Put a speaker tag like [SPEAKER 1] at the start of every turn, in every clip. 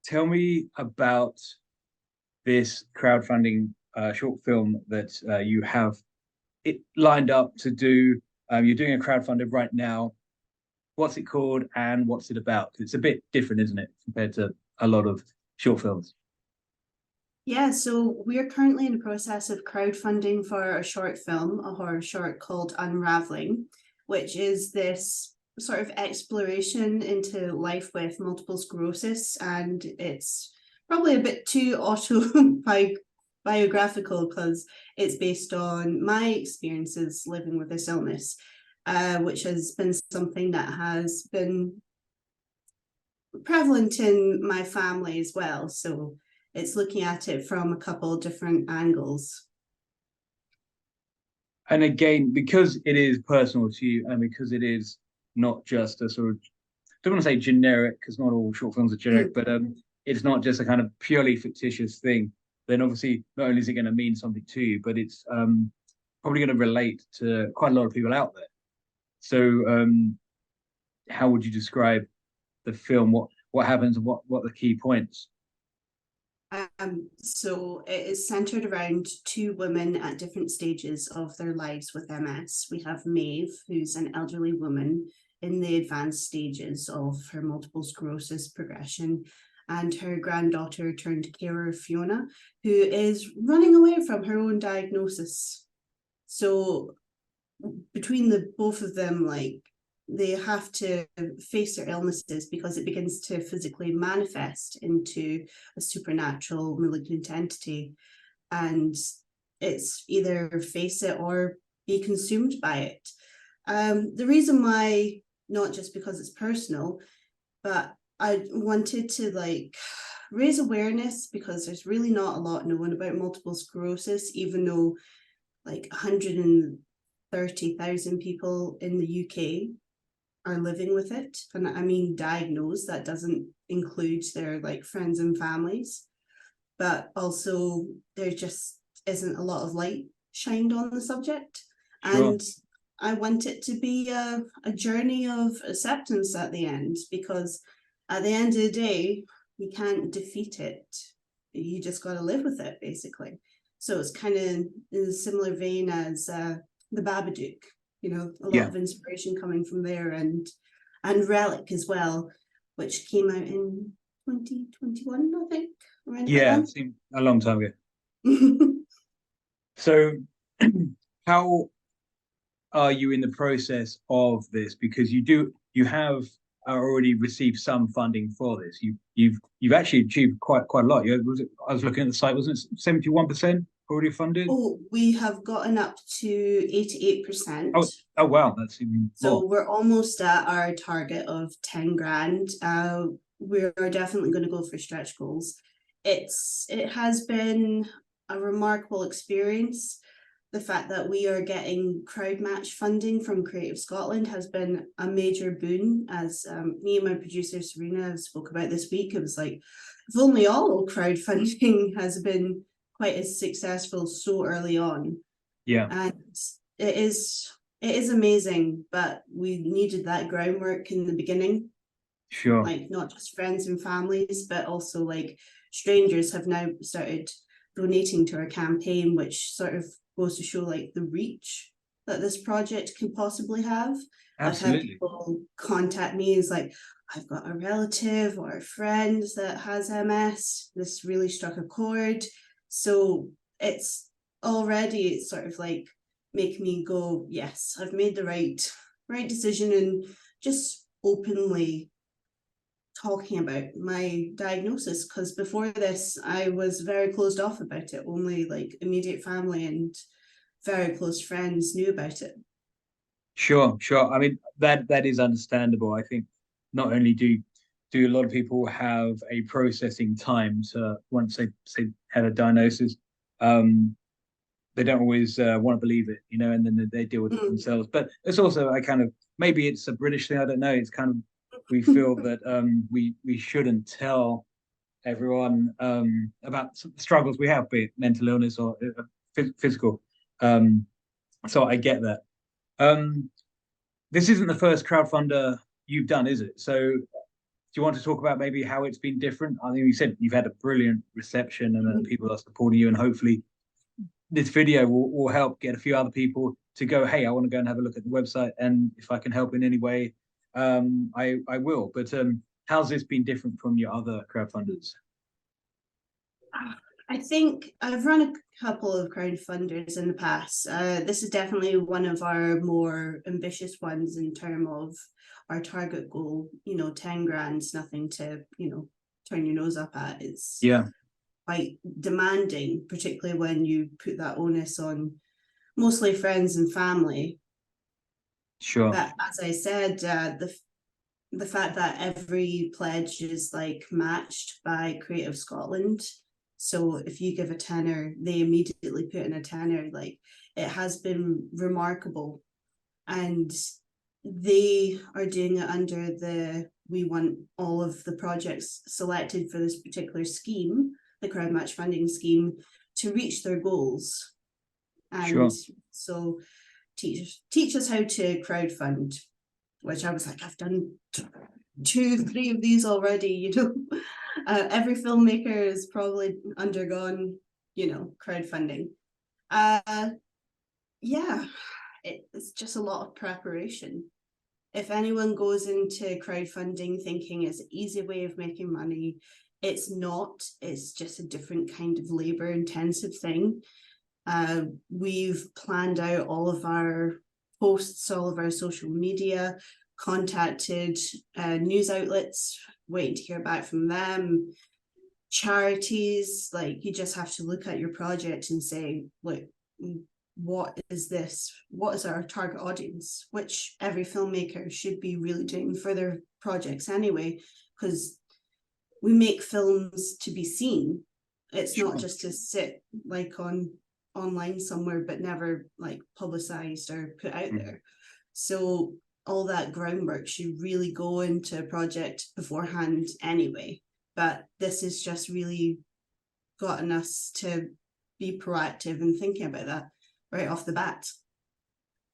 [SPEAKER 1] Tell me about this crowdfunding short film that you have it lined up to do. You're doing a crowdfunder right now. What's it called and what's it about? It's a bit different, isn't it, compared to a lot of short films?
[SPEAKER 2] Yeah, so we're currently in the process of crowdfunding for a short film, a horror short called Unravelling, which is this sort of exploration into life with multiple sclerosis. And it's probably a bit too autobiographical because it's based on my experiences living with this illness, which has been something that has been prevalent in my family as well. So it's looking at it from a couple of different angles.
[SPEAKER 1] And again, because it is personal to you and because it is not just a sort of, I don't want to say generic, because not all short films are generic, but it's not just a kind of purely fictitious thing, then obviously not only is it going to mean something to you, but it's probably going to relate to quite a lot of people out there. So how would you describe the film? What happens and what are the key points?
[SPEAKER 2] So it is centered around two women at different stages of their lives with MS. We have Maeve, who's an elderly woman in the advanced stages of her multiple sclerosis progression, and her granddaughter turned carer, Fiona, who is running away from her own diagnosis. So between the both of them, like, they have to face their illnesses because it begins to physically manifest into a supernatural malignant entity, and it's either face it or be consumed by it. The reason why, not just because it's personal, but I wanted to raise awareness because there's really not a lot known about multiple sclerosis, even though 130,000 people in the UK are living with it. And I mean diagnosed, that doesn't include their friends and families. But also there just isn't a lot of light shined on the subject.
[SPEAKER 1] Sure.
[SPEAKER 2] And I want it to be a journey of acceptance at the end, because at the end of the day, you can't defeat it. You just got to live with it, basically. So it's kind of in a similar vein as the Babadook. A lot
[SPEAKER 1] Yeah.
[SPEAKER 2] of inspiration coming from there, and Relic as well, which came out in 2021, I think, around
[SPEAKER 1] Yeah,
[SPEAKER 2] about
[SPEAKER 1] it seemed a long time ago.
[SPEAKER 2] then.
[SPEAKER 1] So how are you in the process of this? Because you have already received some funding for this. You've actually achieved quite a lot. I was looking at the site, wasn't it 71% already funded?
[SPEAKER 2] Oh, we have gotten up to 88%.
[SPEAKER 1] Oh wow, that's even
[SPEAKER 2] So
[SPEAKER 1] more.
[SPEAKER 2] we're almost at our target of 10 grand. We're definitely going to go for stretch goals. It has been a remarkable experience. The fact that we are getting crowd match funding from Creative Scotland has been a major boon. As me and my producer Serena spoke about this week, it was like, if only all crowdfunding has been quite as successful so early on.
[SPEAKER 1] Yeah,
[SPEAKER 2] And it is amazing, but we needed that groundwork in the beginning,
[SPEAKER 1] sure.
[SPEAKER 2] not just friends and families, but also strangers have now started donating to our campaign, which sort of goes to show the reach that this project can possibly have. I've had
[SPEAKER 1] Absolutely.
[SPEAKER 2] people contact me as I've got a relative or a friend that has MS. This really struck a chord. So it's already sort of make me go, yes, I've made the right decision, and just openly talking about my diagnosis, because before this I was very closed off about it. Only immediate family and very close friends knew about it.
[SPEAKER 1] Sure. I mean, that is understandable. I think not only do a lot of people have a processing time to once they had a diagnosis, um, they don't always want to believe it, and then they deal with it themselves. But it's also I kind of maybe it's a British thing. I don't know. It's kind of we feel that we shouldn't tell everyone about the struggles we have, be it mental illness or physical. So I get that. This isn't the first crowdfunder you've done, is it? So you want to talk about maybe how it's been different? I think you said you've had a brilliant reception and people are supporting you, and hopefully this video will help get a few other people to go, hey, I want to go and have a look at the website, and if I can help in any way, I will. But how's this been different from your other crowdfunders?
[SPEAKER 2] I think I've run a couple of crowdfunders in the past. This is definitely one of our more ambitious ones in terms of our target goal. 10 grand's nothing to, turn your nose up at. It's quite demanding, particularly when you put that onus on mostly friends and family.
[SPEAKER 1] Sure.
[SPEAKER 2] But as I said, the fact that every pledge is like matched by Creative Scotland. So if you give a tenner, they immediately put in a tenner. Like, it has been remarkable. And they are doing it under the, we want all of the projects selected for this particular scheme, the crowd match funding scheme, to reach their goals. And so teach us how to crowdfund, which I was like, I've done 2-3 of these already, every filmmaker has probably undergone, crowdfunding. It's just a lot of preparation. If anyone goes into crowdfunding thinking it's an easy way of making money, it's not. It's just a different kind of labor intensive thing. We've planned out all of our posts, all of our social media, contacted news outlets, waiting to hear back from them, charities. Like, you just have to look at your project and say, look, what is this? What is our target audience? Which every filmmaker should be really doing for their projects anyway, because we make films to be seen. It's not just to sit like online somewhere but never like publicized or put out there. So all that groundwork should really go into a project beforehand anyway. But this has just really gotten us to be proactive and thinking about that right off the bat.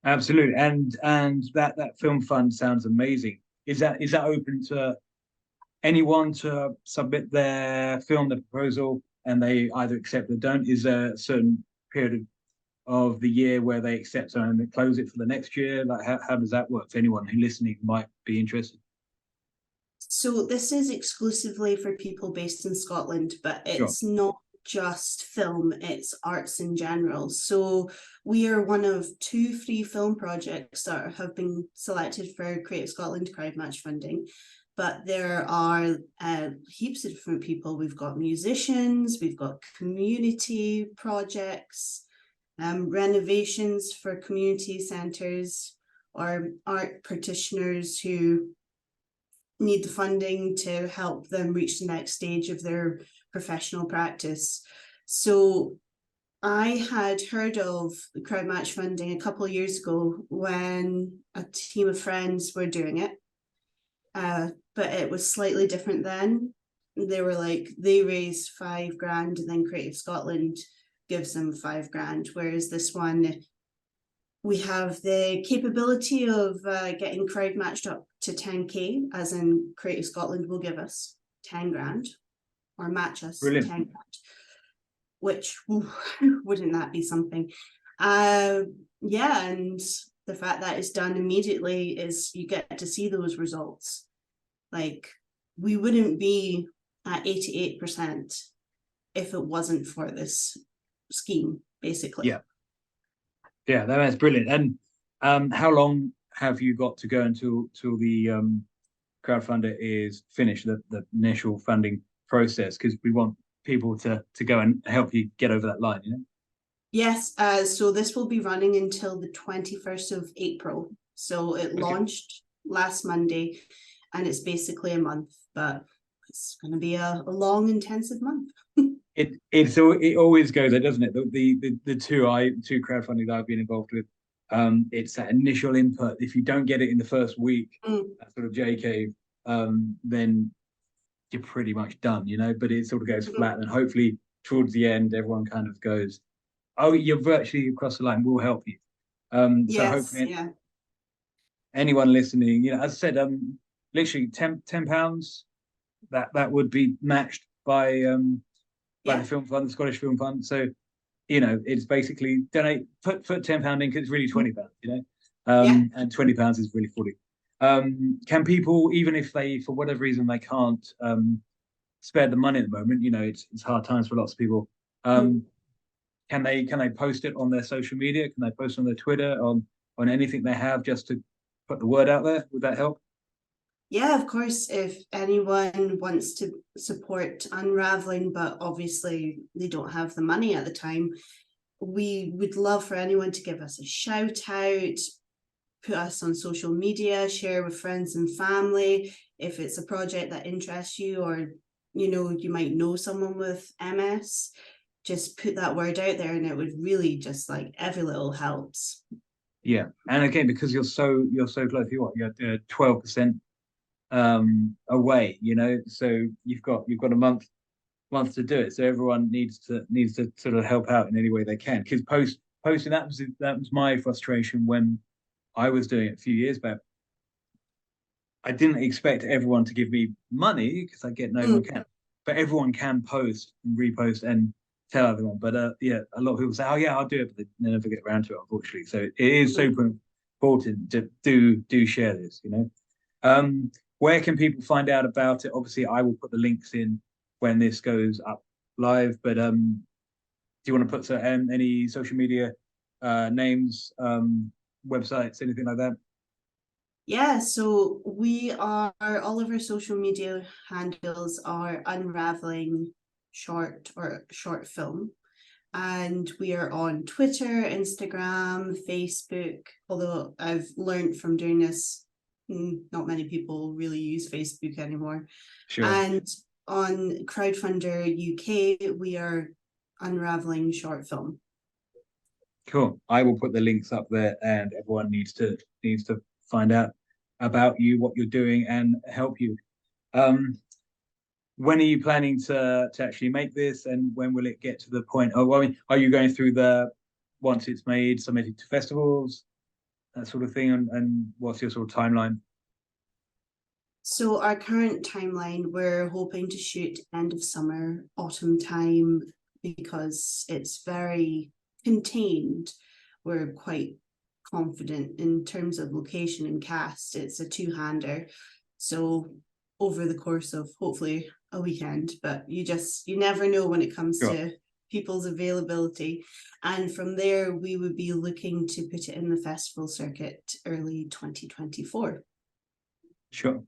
[SPEAKER 1] Absolutely. And that film fund sounds amazing. Is that open to anyone to submit their film, the proposal, and they either accept or don't? Is there a certain period of the year where they accept and they close it for the next year? Like, how does that work for anyone who listening might be interested?
[SPEAKER 2] So this is exclusively for people based in Scotland, but it's not just film, it's arts in general. So we are one of 2 free film projects that have been selected for Creative Scotland crowd match funding. But there are heaps of different people. We've got musicians, we've got community projects, renovations for community centres, or art practitioners who need the funding to help them reach the next stage of their professional practice. So I had heard of the crowd match funding a couple of years ago when a team of friends were doing it. But it was slightly different then. They were like, they raise 5 grand and then Creative Scotland gives them 5 grand. Whereas this one, we have the capability of getting crowd matched up to 10k, as in Creative Scotland will give us 10 grand or match us 10 grand, which wouldn't that be something? And the fact that it's done immediately is you get to see those results. Like, we wouldn't be at 88% if it wasn't for this scheme, basically.
[SPEAKER 1] Yeah, that's brilliant. And how long have you got to go until the crowdfunder is finished, the initial funding process? Because we want people to go and help you get over that line,
[SPEAKER 2] Yes, so this will be running until the 21st of April. So it launched last Monday, and it's basically a month, but it's going to be a long, intensive month.
[SPEAKER 1] It always goes there, doesn't it? The two crowdfunding that I've been involved with, it's that initial input. If you don't get it in the first week, that sort of JK, then you're pretty much done, But it sort of goes flat, and hopefully towards the end, everyone kind of goes, "Oh, you're virtually across the line. We'll help you." So hopefully, anyone listening, as I said, literally £10. That would be matched by the
[SPEAKER 2] Yeah,
[SPEAKER 1] film fund, the Scottish Film Fund. So it's basically donate, put £10 in because it's really £20,
[SPEAKER 2] yeah.
[SPEAKER 1] and £20 is really 40. Can people, even if they, for whatever reason, they can't spare the money at the moment, it's hard times for lots of people.
[SPEAKER 2] Mm.
[SPEAKER 1] Can they post it on their social media? Can they post on their Twitter, on anything they have, just to put the word out there? Would that help?
[SPEAKER 2] Yeah, of course, if anyone wants to support Unraveling, but obviously they don't have the money at the time, we would love for anyone to give us a shout out, put us on social media, share with friends and family. If it's a project that interests you, or you might know someone with MS, just put that word out there, and it would really just, like, every little helps.
[SPEAKER 1] Yeah, and again, because you're so close, you're 12% away, so you've got a month to do it. So everyone needs to sort of help out in any way they can. Because posting, that was my frustration when I was doing it a few years back. I didn't expect everyone to give me money because I get no one
[SPEAKER 2] Mm.
[SPEAKER 1] can, but everyone can post and repost and tell everyone. But yeah, a lot of people say, "Oh yeah, I'll do it," but they never get around to it, unfortunately. So it is
[SPEAKER 2] Mm.
[SPEAKER 1] super important to do share this. Where can people find out about it? Obviously, I will put the links in when this goes up live. But do you want to put any social media names, websites, anything like that?
[SPEAKER 2] Yeah, so we are, all of our social media handles are Unraveling Short or Short Film. And we are on Twitter, Instagram, Facebook. Although I've learned from doing this, not many people really use Facebook anymore.
[SPEAKER 1] Sure.
[SPEAKER 2] And on Crowdfunder UK, we are Unraveling Short Film.
[SPEAKER 1] Cool. I will put the links up there, and everyone needs to find out about you, what you're doing, and help you. Um, when are you planning to actually make this, and when will it get to the point of, I mean, are you going through the once it's made, submitted to festivals, that sort of thing, and what's your sort of timeline?
[SPEAKER 2] So our current timeline, we're hoping to shoot end of summer, autumn time, because it's very contained. We're quite confident in terms of location and cast. It's a two-hander. So over the course of hopefully a weekend, but you never know when it comes
[SPEAKER 1] Sure.
[SPEAKER 2] to people's availability. And from there, we would be looking to put it in the festival circuit early 2024.
[SPEAKER 1] Sure.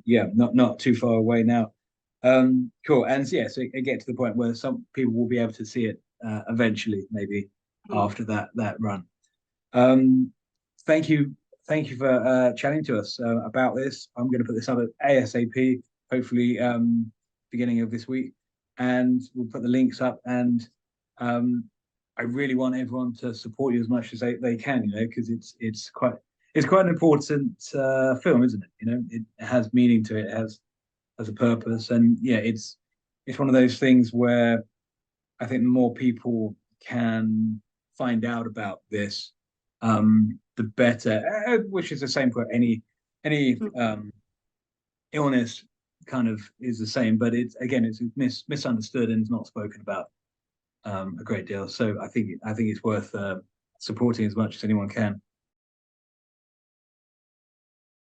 [SPEAKER 1] Yeah, not too far away now. Cool. And yeah, so it get to the point where some people will be able to see it eventually, maybe
[SPEAKER 2] Mm.
[SPEAKER 1] after that run. Um, thank you, thank you for chatting to us about this. I'm going to put this up at ASAP, hopefully beginning of this week, and we'll put the links up. And I really want everyone to support you as much as they can, because it's quite an important film, isn't it? It has meaning to it, it has a purpose, and yeah, it's one of those things where I think the more people can find out about this, the better. Which is the same for any
[SPEAKER 2] Mm.
[SPEAKER 1] illness, kind of is the same, but it's misunderstood and it's not spoken about a great deal. So I think it's worth supporting as much as anyone can.